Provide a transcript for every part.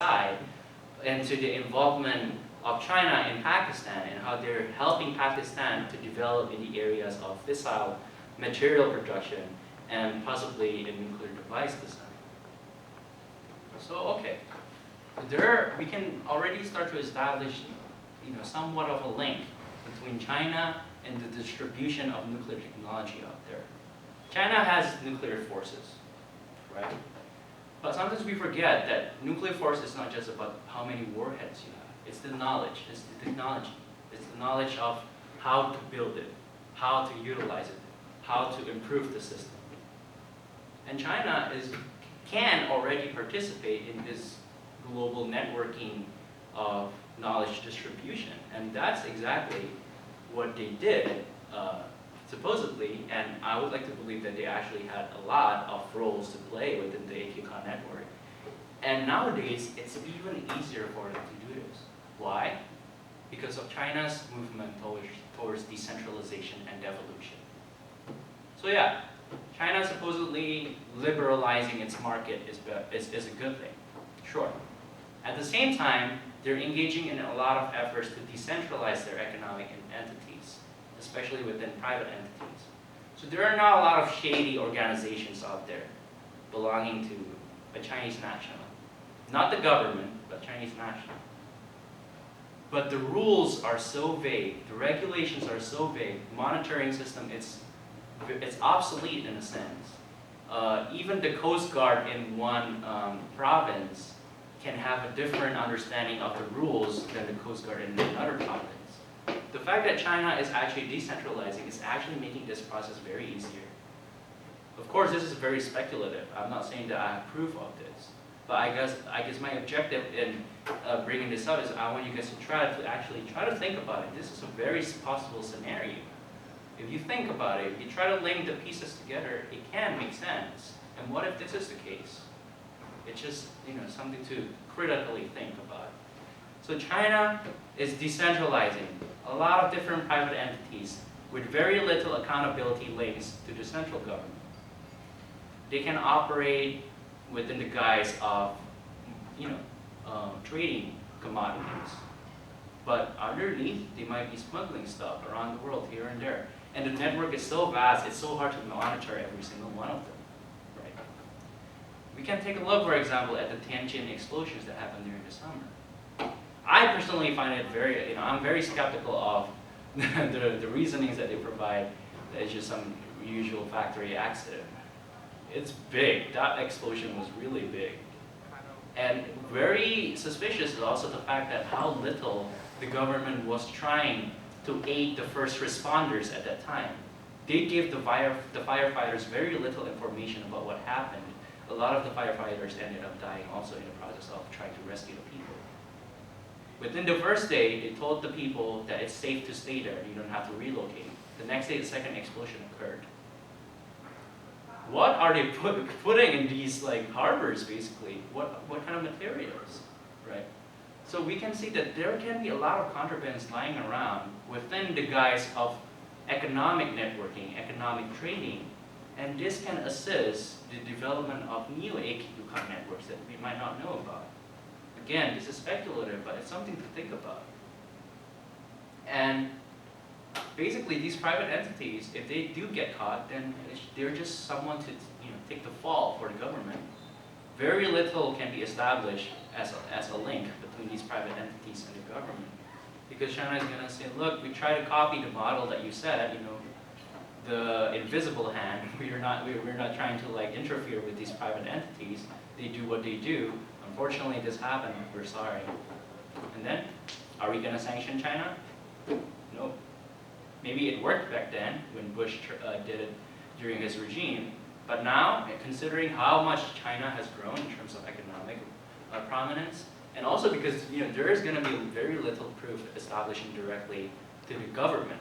side into the involvement of China in Pakistan and how they're helping Pakistan to develop in the areas of fissile material production and possibly in nuclear device design. So okay, there we can already start to establish, somewhat of a link between China and the distribution of nuclear technology out there. China has nuclear forces, right? But sometimes we forget that nuclear force is not just about how many warheads you have. It's the knowledge, it's the technology, it's the knowledge of how to build it, how to utilize it, how to improve the system. And China can already participate in this global networking of knowledge distribution, and that's exactly what they did, supposedly, and I would like to believe that they actually had a lot of roles to play within the AQCON network. And nowadays, it's even easier for them to do this. Why? Because of China's movement towards decentralization and devolution. So yeah, China supposedly liberalizing its market is a good thing, sure. At the same time, they're engaging in a lot of efforts to decentralize their economic entities, especially within private entities. So there are not a lot of shady organizations out there belonging to a Chinese national. Not the government, but Chinese national. But the rules are so vague, the regulations are so vague, monitoring system, it's obsolete in a sense. Even the Coast Guard in one province can have a different understanding of the rules than the Coast Guard in another province. The fact that China is actually decentralizing is actually making this process very easier. Of course, this is very speculative. I'm not saying that I have proof of this. But I guess my objective in bringing this up is I want you guys to try to think about it. This is a very possible scenario. If you think about it, if you try to link the pieces together, it can make sense. And what if this is the case? It's just something to critically think about. So China is decentralizing a lot of different private entities with very little accountability links to the central government. They can operate within the guise of trading commodities. But underneath, they might be smuggling stuff around the world here and there. And the network is so vast, it's so hard to monitor every single one of them. Right? We can take a look, for example, at the Tianjin explosions that happened during the summer. I personally find it I'm very skeptical of the reasonings that they provide that it's just some usual factory accident. It's big. That explosion was really big. And very suspicious is also the fact that how little the government was trying to aid the first responders at that time. They gave the firefighters very little information about what happened. A lot of the firefighters ended up dying also in the process of trying to rescue the people. Within the first day, they told the people that it's safe to stay there, you don't have to relocate. The next day, the second explosion occurred. What are they putting in these harbors, basically? What kind of materials, right? So we can see that there can be a lot of contrabands lying around within the guise of economic networking, economic trading, and this can assist the development of new AQCON networks that we might not know about. Again, this is speculative, but it's something to think about. And basically, these private entities, if they do get caught, then they're just someone to take the fall for the government. Very little can be established as a link between these private entities and the government. Because China is going to say, look, we try to copy the model that you said, the invisible hand. We're not trying to interfere with these private entities. They do what they do. Unfortunately, this happened. We're sorry. And then, are we going to sanction China? Nope. Maybe it worked back then when Bush did it during his regime. But now, considering how much China has grown in terms of economic prominence, and also because there is going to be very little proof establishing directly to the government.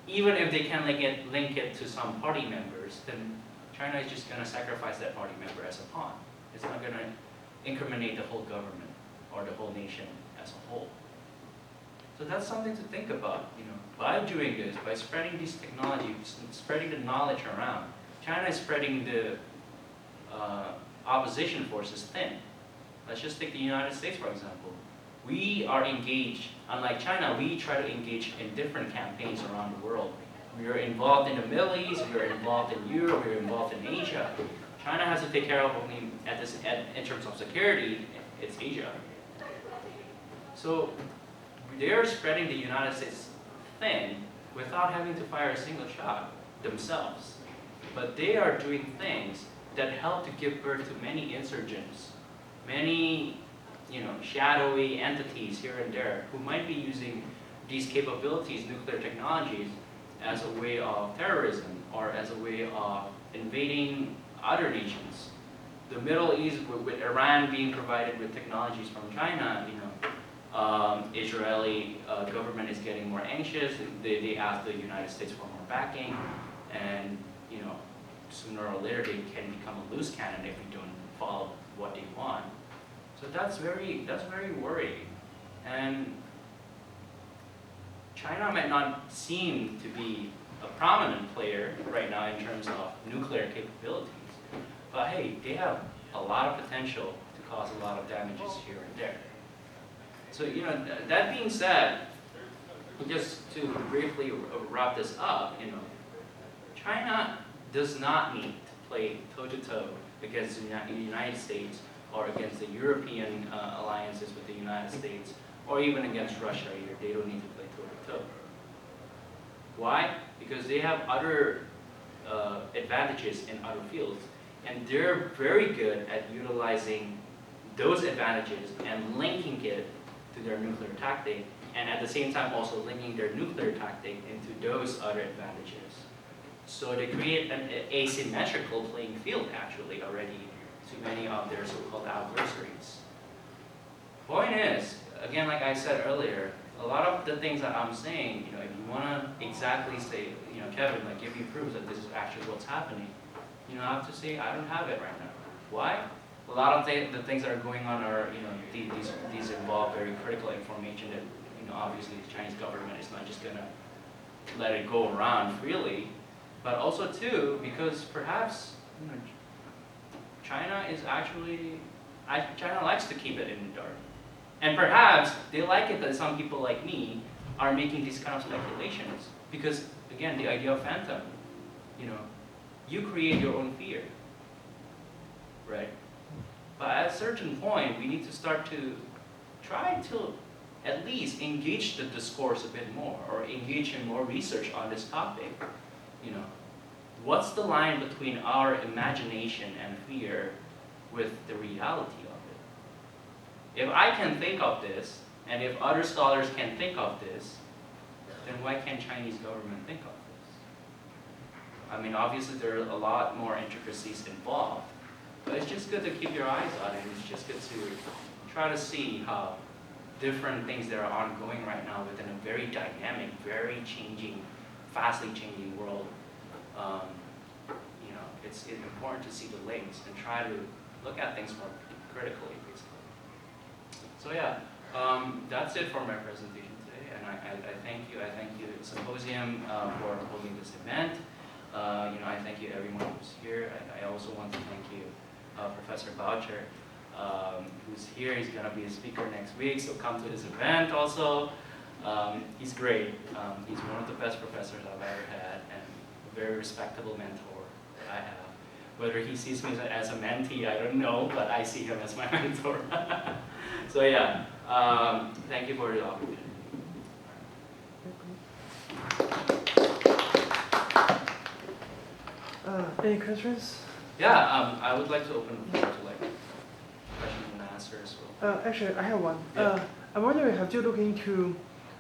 Even if they can link it to some party members, then China is just going to sacrifice that party member as a pawn. It's not going to incriminate the whole government or the whole nation as a whole. So that's something to think about. By doing this, by spreading these technologies, spreading the knowledge around, China is spreading the opposition forces thin. Let's just take the United States, for example. We are engaged, unlike China, we try to engage in different campaigns around the world. We are involved in the Middle East, we are involved in Europe, we are involved in Asia. China has to take care of only in terms of security, it's Asia. So they are spreading the United States thin without having to fire a single shot themselves. But they are doing things that help to give birth to many insurgents, many shadowy entities here and there who might be using these capabilities, nuclear technologies, as a way of terrorism or as a way of invading other nations. The Middle East, with Iran being provided with technologies from China, Israeli government is getting more anxious. They ask the United States for more backing, and sooner or later they can become a loose cannon if we don't follow what they want. So that's very worrying. And China might not seem to be a prominent player right now in terms of nuclear capabilities, but hey, they have a lot of potential to cause a lot of damages here and there. So that being said, just to briefly wrap this up, China does not need to play toe-to-toe against the United States or against the European alliances with the United States, or even against Russia either. They don't need to play toe-to-toe. Why? Because they have other advantages in other fields, and they're very good at utilizing those advantages and linking it to their nuclear tactic, and at the same time also linking their nuclear tactic into those other advantages. So they create an asymmetrical playing field actually already to many of their so-called adversaries. Point is, again, like I said earlier, a lot of the things that I'm saying, if you want to exactly say, Kevin, give me proof that this is actually what's happening, I have to say I don't have it right now. Why? A lot of the things that are going on are, these involve very critical information that, obviously the Chinese government is not just going to let it go around freely, but also too, because perhaps, China likes to keep it in the dark. And perhaps they like it that some people like me are making these kind of speculations. Because, again, the idea of phantom, you create your own fear, right? But at a certain point, we need to start to try to at least engage the discourse a bit more, or engage in more research on this topic. What's the line between our imagination and fear with the reality of it? If I can think of this, and if other scholars can think of this, then why can't Chinese government think of this? I mean, obviously there are a lot more intricacies involved, but it's just good to keep your eyes on it. It's just good to try to see how different things that are ongoing right now within a very dynamic, very changing, fastly changing world. It's important to see the links and try to look at things more critically, basically. So yeah, that's it for my presentation today, and I thank you. I thank you, Symposium, for holding this event. I thank you, everyone who's here. I also want to thank you, Professor Boucher, who's here. He's going to be a speaker next week, so come to this event also. He's great. He's one of the best professors I've ever had, and a very respectable mentor that I have. Whether he sees me as a mentee, I don't know, but I see him as my mentor. So yeah, thank you for the opportunity. Any questions? Yeah, I would like to open the floor to questions and answers. Actually, I have one. Yeah. I'm wondering, have you looked into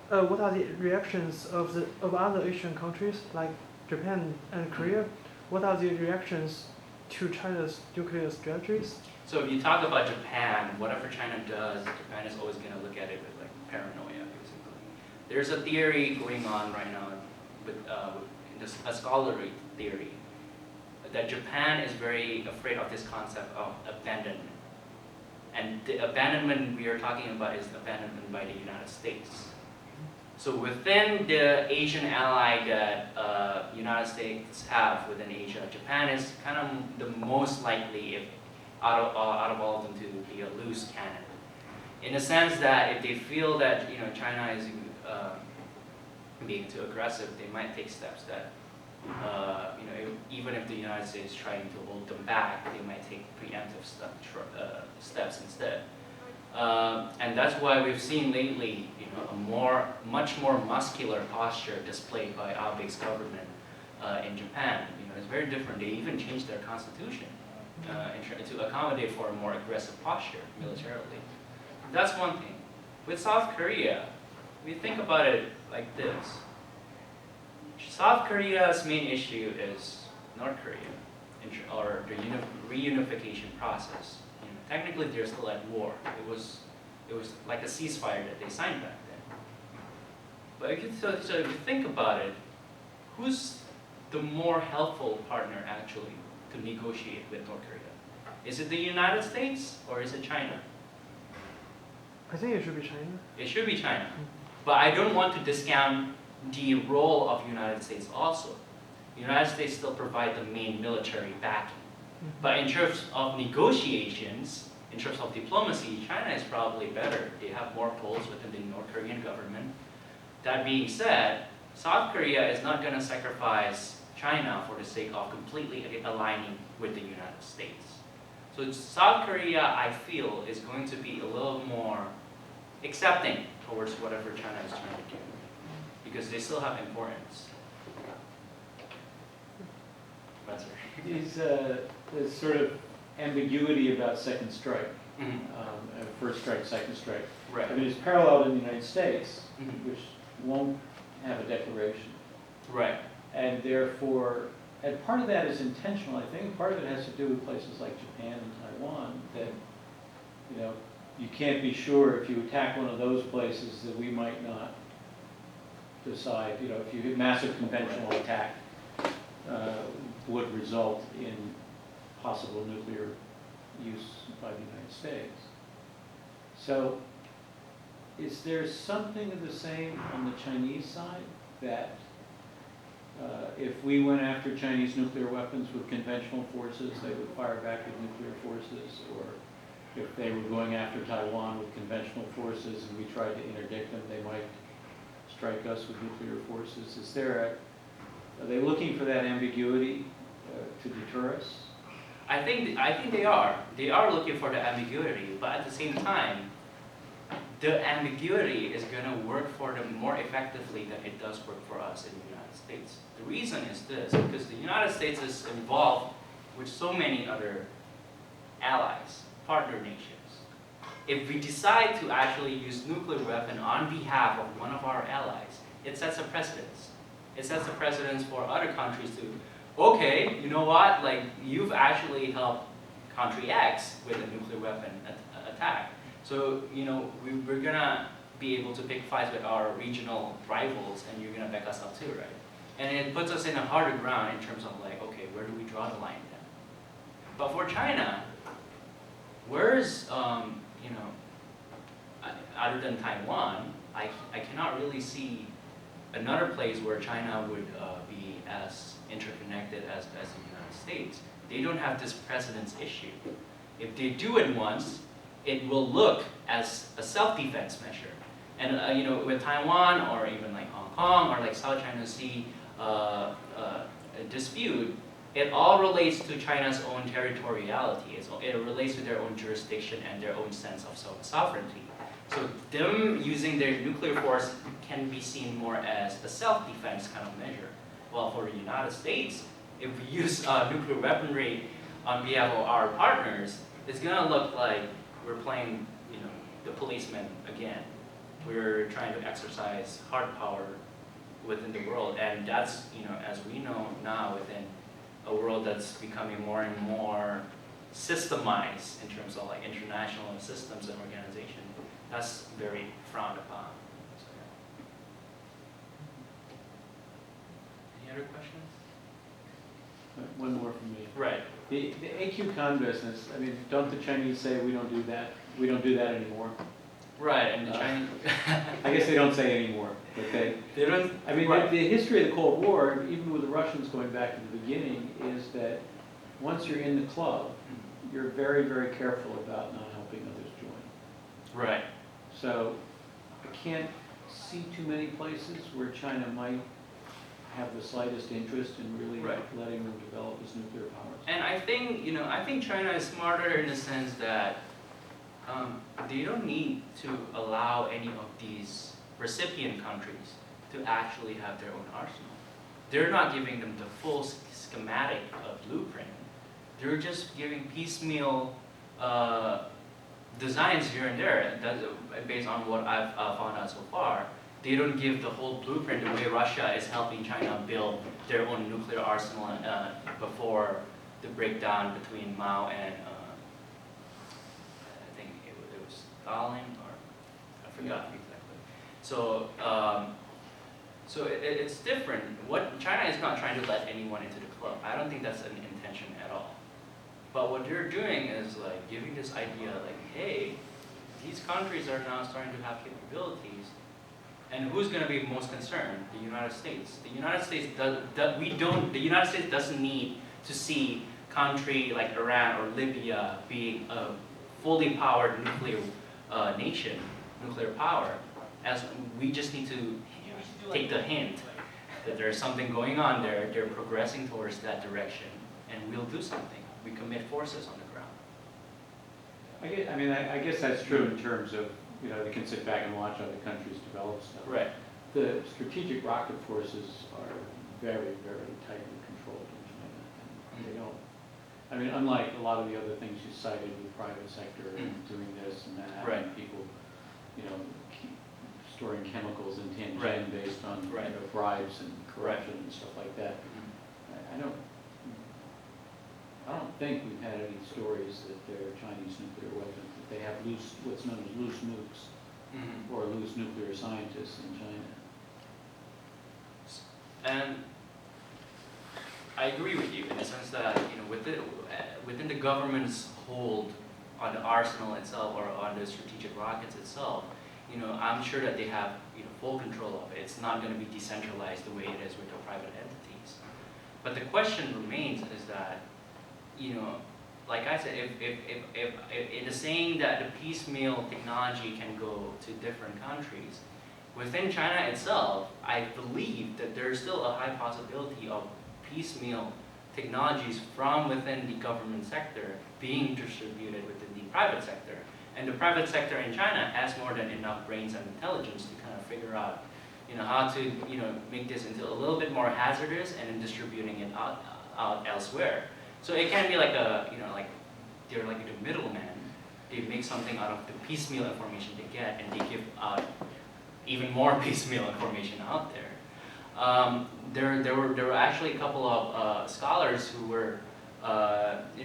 what are the reactions of other Asian countries like Japan and Korea? What are the reactions to China's nuclear strategies? So if you talk about Japan, whatever China does, Japan is always going to look at it with paranoia, basically. There's a theory going on right now, a scholarly theory, that Japan is very afraid of this concept of abandonment. And the abandonment we are talking about is abandonment by the United States. So within the Asian ally that United States have within Asia, Japan is kind of the most likely, if out of all of them to be a loose cannon. In the sense that if they feel that China is being too aggressive, they might take steps that even if the United States is trying to hold them back, they might take preemptive steps instead. And that's why we've seen lately, a much more muscular posture displayed by Abe's government in Japan. It's very different. They even changed their constitution to accommodate for a more aggressive posture militarily. That's one thing. With South Korea, we think about it like this. South Korea's main issue is North Korea, or the reunification process. Technically, they're still at war. It was like a ceasefire that they signed back then. But if you think about it, who's the more helpful partner actually to negotiate with North Korea? Is it the United States or is it China? I think it should be China. It should be China. But I don't want to discount the role of the United States also. The United States still provide the main military backing. But in terms of negotiations, in terms of diplomacy, China is probably better. They have more pulls within the North Korean government. That being said, South Korea is not going to sacrifice China for the sake of completely aligning with the United States. So South Korea, I feel, is going to be a little more accepting towards whatever China is trying to do, because they still have importance. That's right. There's sort of ambiguity about second strike, Mm-hmm. First strike, second strike. Right. I mean, it's paralleled in the United States, Mhm. which won't have a declaration. Right. And therefore, and part of that is intentional, I think. Part of it has to do with places like Japan and Taiwan, that, you can't be sure if you attack one of those places that we might not decide, if you hit massive conventional attack would result in possible nuclear use by the United States. So is there something of the same on the Chinese side, that if we went after Chinese nuclear weapons with conventional forces, they would fire back with nuclear forces? Or if they were going after Taiwan with conventional forces and we tried to interdict them, they might strike us with nuclear forces? Are they looking for that ambiguity to deter us? I think they are. They are looking for the ambiguity, but at the same time, the ambiguity is going to work for them more effectively than it does work for us in the United States. The reason is this, because the United States is involved with so many other allies, partner nations. If we decide to actually use nuclear weapon on behalf of one of our allies, it sets a precedence. It sets a precedence for other countries to, okay, you know what, like you've actually helped country X with a nuclear weapon attack. So, we're gonna be able to pick fights with our regional rivals, and you're gonna back us up too, right? And it puts us in a harder ground in terms of like, okay, where do we draw the line then? But for China, where's, other than Taiwan, I cannot really see another place where China would be as interconnected as the United States. They don't have this precedence issue. If they do it once, it will look as a self-defense measure. And with Taiwan, or even like Hong Kong, or like South China Sea dispute, it all relates to China's own territoriality. It relates to their own jurisdiction and their own sense of sovereignty. So them using their nuclear force can be seen more as a self-defense kind of measure. While for the United States, if we use nuclear weaponry on behalf of our partners, it's gonna look like we're playing, the policeman again. We're trying to exercise hard power within the world, and that's, as we know now, within a world that's becoming more and more systemized in terms of like international systems and organization. That's very frowned upon. So, yeah. Any other questions? One more from me. Right. The AQ con business, I mean, don't the Chinese say we don't do that? We don't do that anymore. Right, and the Chinese. I guess they don't say anymore, but they don't. I mean, right. the history of the Cold War, even with the Russians going back to the beginning, is that once you're in the club, you're very, very careful about not helping others join. Right. So I can't see too many places where China might have the slightest interest in really letting them develop its nuclear powers. And I think China is smarter in the sense that they don't need to allow any of these recipient countries to actually have their own arsenal. They're not giving them the full schematic blueprint. They're just giving piecemeal designs here and there. That's based on what I've found out so far. They don't give the whole blueprint the way Russia is helping China build their own nuclear arsenal before the breakdown between Mao and I think it was Stalin, or I forgot exactly. So it's different. What China is not trying to let anyone into the club. I don't think that's an intention at all. But what they're doing is like giving this idea like, hey, these countries are now starting to have capabilities, and who's going to be most concerned? The United States. The United States The United States doesn't need to see country like Iran or Libya being a fully powered nuclear nation, nuclear power. As we just need to take the hint that there's something going on there. They're progressing towards that direction, and we'll do something. We commit forces on the ground. I guess that's true in terms of, they can sit back and watch other countries develop stuff. Right. The strategic rocket forces are very, very tightly controlled in China. And they don't, unlike a lot of the other things you cited with private sector and doing this and that, Right. and people, keep storing chemicals in Tianjin Right. based on Right. Bribes and corruption and stuff like that. I don't think we've had any stories that there are Chinese nuclear weapons, that they have what's known as loose nukes, or loose nuclear scientists in China. And I agree with you in the sense that within the government's hold on the arsenal itself or on the strategic rockets itself, I'm sure that they have full control of it. It's not going to be decentralized the way it is with the private entities. But the question remains is that, like I said, if it is saying that the piecemeal technology can go to different countries, within China itself, I believe that there's still a high possibility of piecemeal technologies from within the government sector being distributed within the private sector. And the private sector in China has more than enough brains and intelligence to kind of figure out, how to, make this into a little bit more hazardous and then distributing it out elsewhere. So it can be like like they're like the middleman. They make something out of the piecemeal information they get, and they give out even more piecemeal information out there. There were actually a couple of scholars who were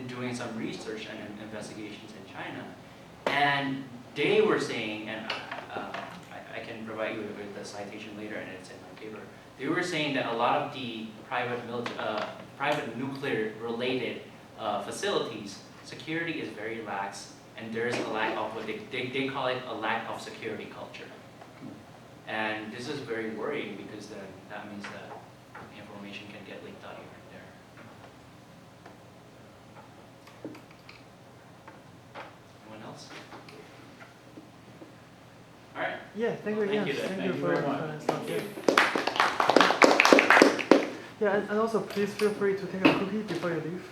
doing some research and investigations in China, and they were saying, and I can provide you with the citation later, and it's in my paper. They were saying that a lot of the private nuclear-related facilities, security is very lax, and there's a lack of what they call it a lack of security culture. And this is very worrying because then that means that information can get leaked out here and there. Anyone else? All right. Yeah, thank you again. Thank you very for much. Yeah, and also please feel free to take a cookie before you leave.